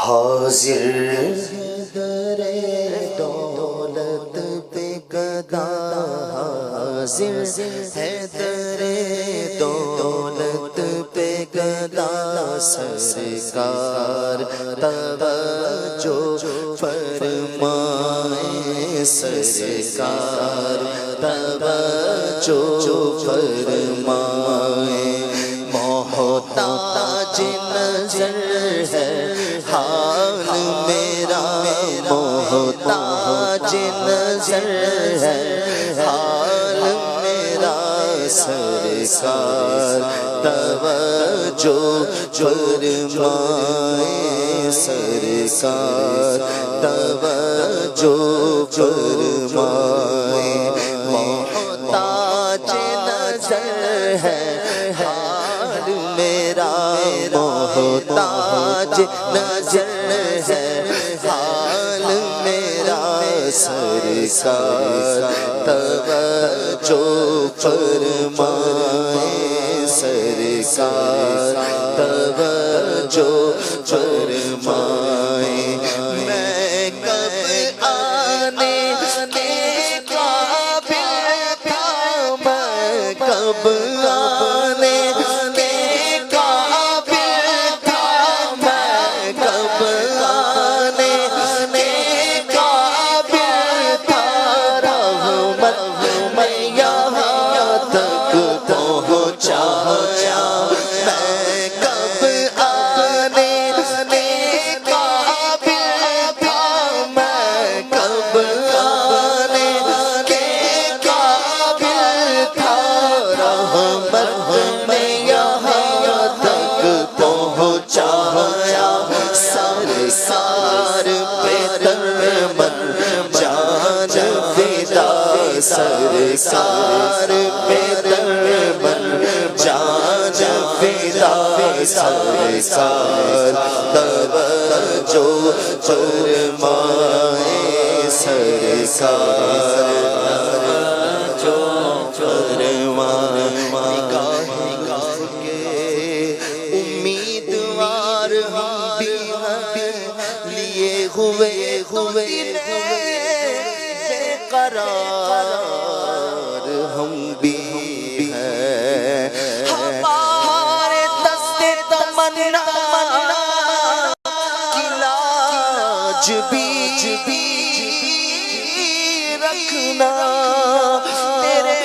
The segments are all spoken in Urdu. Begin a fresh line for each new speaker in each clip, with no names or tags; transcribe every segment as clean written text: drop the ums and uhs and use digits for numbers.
حاضر در دولت پہ گدا، حاضر ہے در دولت پہ گدا، سرکار توجہ فرمائے، سرکار توجہ فرمائے، محتاج نظر ہے حال میرا، محتاج نظر ہے حال میرا، سرکار توجہ فرمائے، سرکار توجہ فرمائے، محتاج نظر ہے حال میرا، محتاج نظر ہے حال میرا، سرکار توجہ فرمائے، سرکار توجہ فرمائے، میں کب آنے کے قابل تھا، میں کب آنے کے قابل تھا، میں کب آنے کے قابل تھا، رحمت میں یہاں تک پہنچایا، میں کب آنے کے قابل تھا، میں کب آنے کے قابل تھا، رحمت میں یہاں تک پہنچایا، سرکار پہ تن من جان فدا، سرکار پہ تن من جان فدا، سرکار توجہ فرمائے، سرکار توجہ فرمائے، نگاہ کے امیدوار ہم بھی ہیں، لیے ہوئے بے قرار ہم بھی ہیں، ہمارے دست تمنا کی لاج بھی رکھنا، تیرے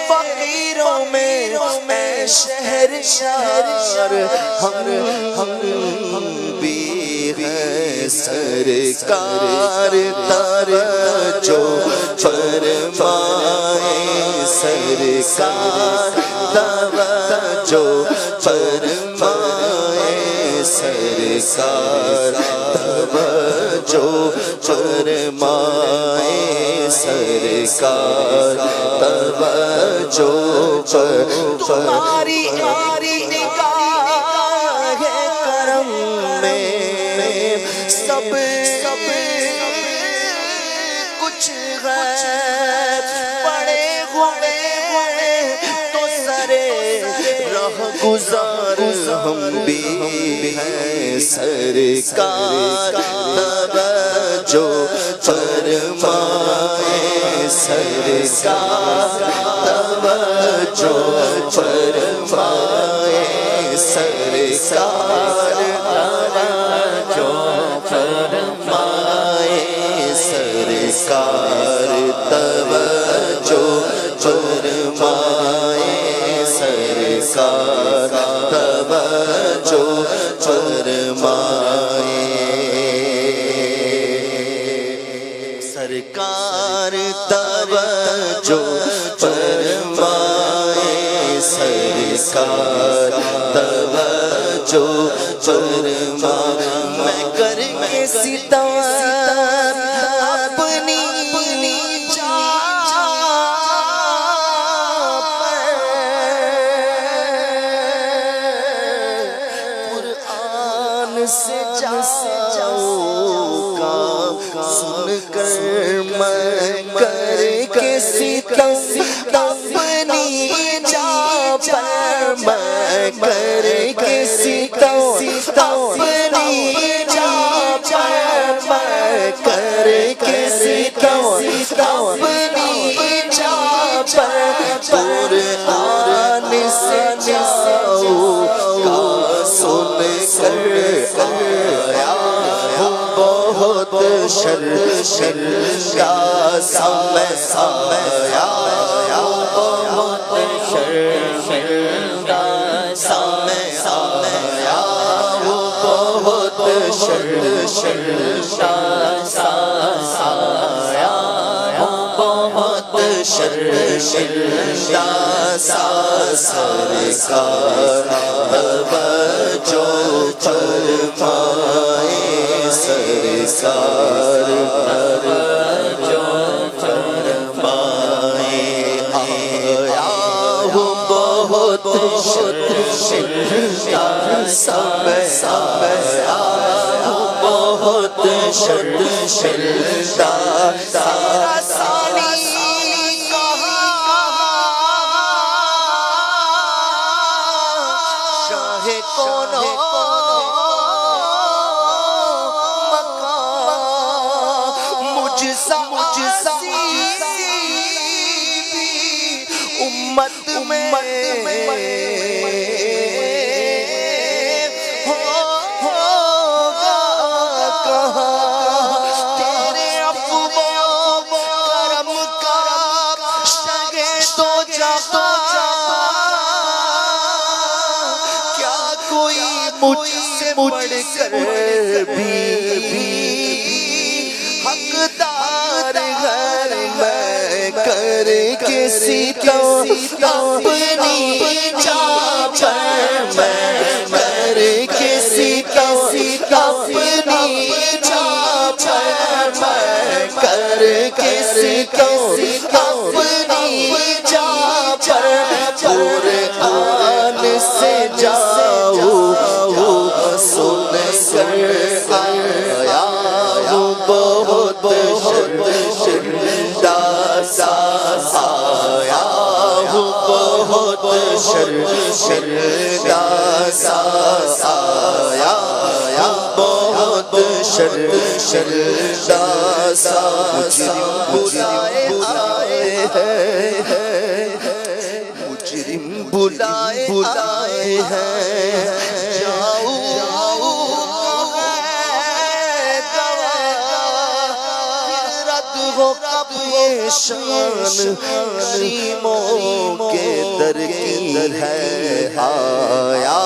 فقیروں میں اے شہریار ہم بھی ہیں، سرکار توجہ فرمائے، سرکار توجہ فرمائے، سرکار توجہ فرمائے، سرکار توجہ تمہاری نگاہ کرم میں سب کچھ ہے، پڑے ہوئے تو سرے راہ گزار ہم بھی ہیں، سرکار توجہ فرمائے، سرکار توجہ فرمائے، سرکار توجہ فرمائے، سرکار توجہ فرمائے، سرکار توجہ فرمائے، سرکار توجہ فرمائے، سرکار توجہ فرمائے، میں کر کے ستم اپنی جان پر، قرآن سے جاؤں گا سن کر، میں کر کے ستم اپنی جان پر، میں کر کے ستم اپنی شرمندہ سامنے سامیا بہت شرمندہ سامنے سامیا بہت شرمندہ سامیا بہت شرمندہ سرکار توجہ فرمائے سرکار توجہ فرمائے آیا ہوں بہت شرمندہ سامیا بہت شرمندہ امت میں ہوگا کہاں تیرے عفو کرم کا شگے تو جہاں کیا کوئی مجھ سے بڑھ کر بھی حقدار گھر میں کر کسی کو اپنی چاپ میں کر کسی کو اپنی چاپ میں کر کسی کو اپنی چاپ قرآن سے جاؤ سن کر آیا ہوں بہت شرمندہ آیا ہوں بہت شرمندہ آیا بہت شرمندہ مجرم بلائے ہیں جاؤ شان کریموں کے در کی ہے آیا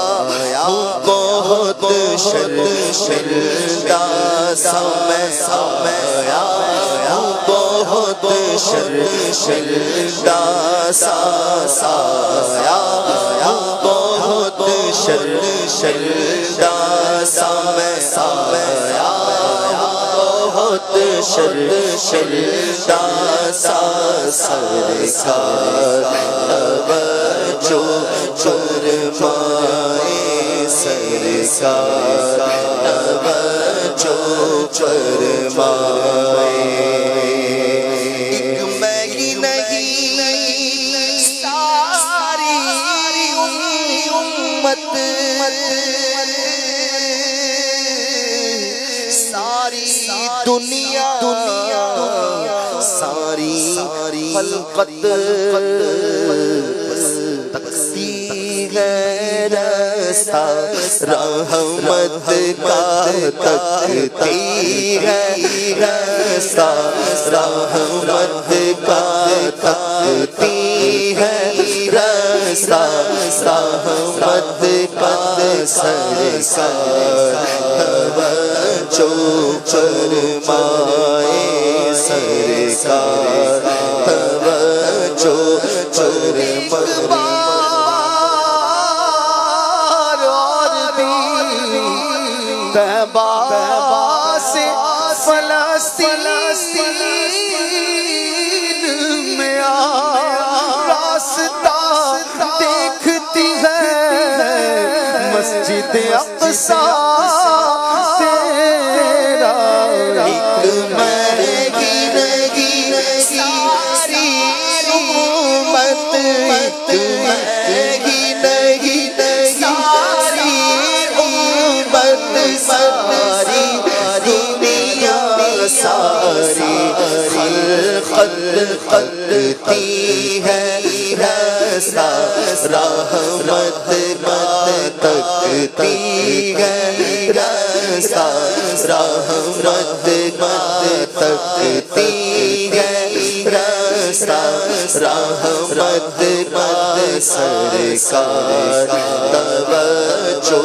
بہت شرمندہ سامیا بہت شرمندہ سامیا بہت شرمندہ سامیا بہت شرمندہ سرکار توجہ فرمائے سرکار توجہ فرمائے ایک میں ہی نہیں ساری امت ساری دنیا ساری خلقت تکتی ہے راستہ رحمت کا تکتی ہے راستہ رحمت کا تکتی ہے راستہ رحمت کا سرکار توجہ فرمائے سرکار توجہ فرمائے طیبہ سے فلسطین میں راستہ دیکھتی ہے مسجد اقصی تیرا ایک میں ہی نہیں ساری امت ایک میں ہی نہیں ساری امت ساری دنیا ساری خلقت قدتی ہے راستہ رحمت کا تکتی ہے رسا رحمت کا تکتی ہے رسا رحمت کا سرکار توجہ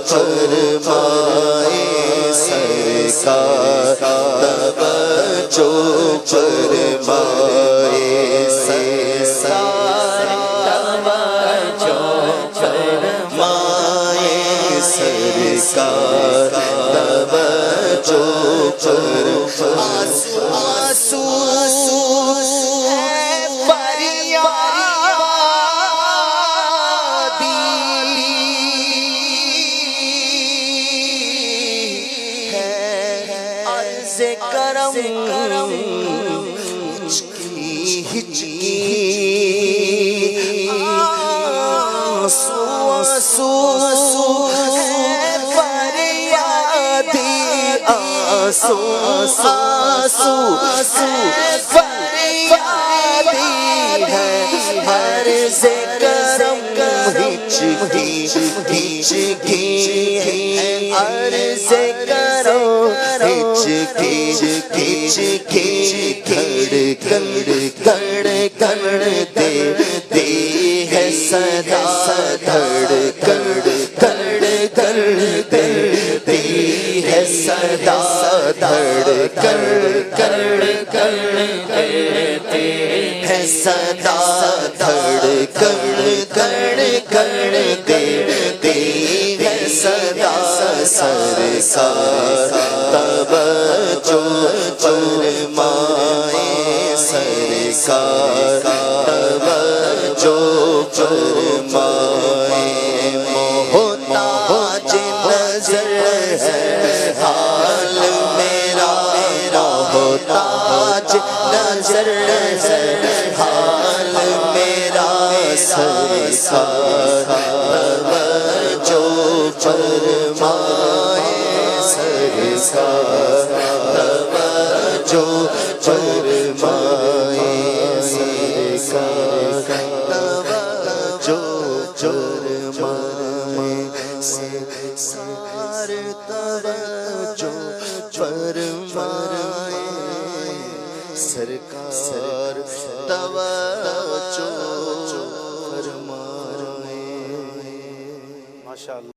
فرمائے سرکار توجہ فرمائے سرکار توجہ فرمائے سرکار توجہ فرمائے آنسو کرم ہچکی ہچکی آنسو فریادی آنسو فریادی ہے عرض کرم ہچکی ہچکی عرض کرم ہچکی دھڑکن دیتی ہے صدا دھڑکن دیتی ہے صدا دھڑکن دیتی ہے صدا دھڑکن دیتی ہے صدا سرکار توجہ فرمائے سرکار توجہ فرمائے محتاج نظر ہے حال میرا محتاج نظر ہے حال میرا سرکار توجہ فرمائے سرکار توجہ فرمائے سرکار توجہ فرمائے سرکار توجہ فرمائے سرکار توجہ فرمائے ماشاءاللہ.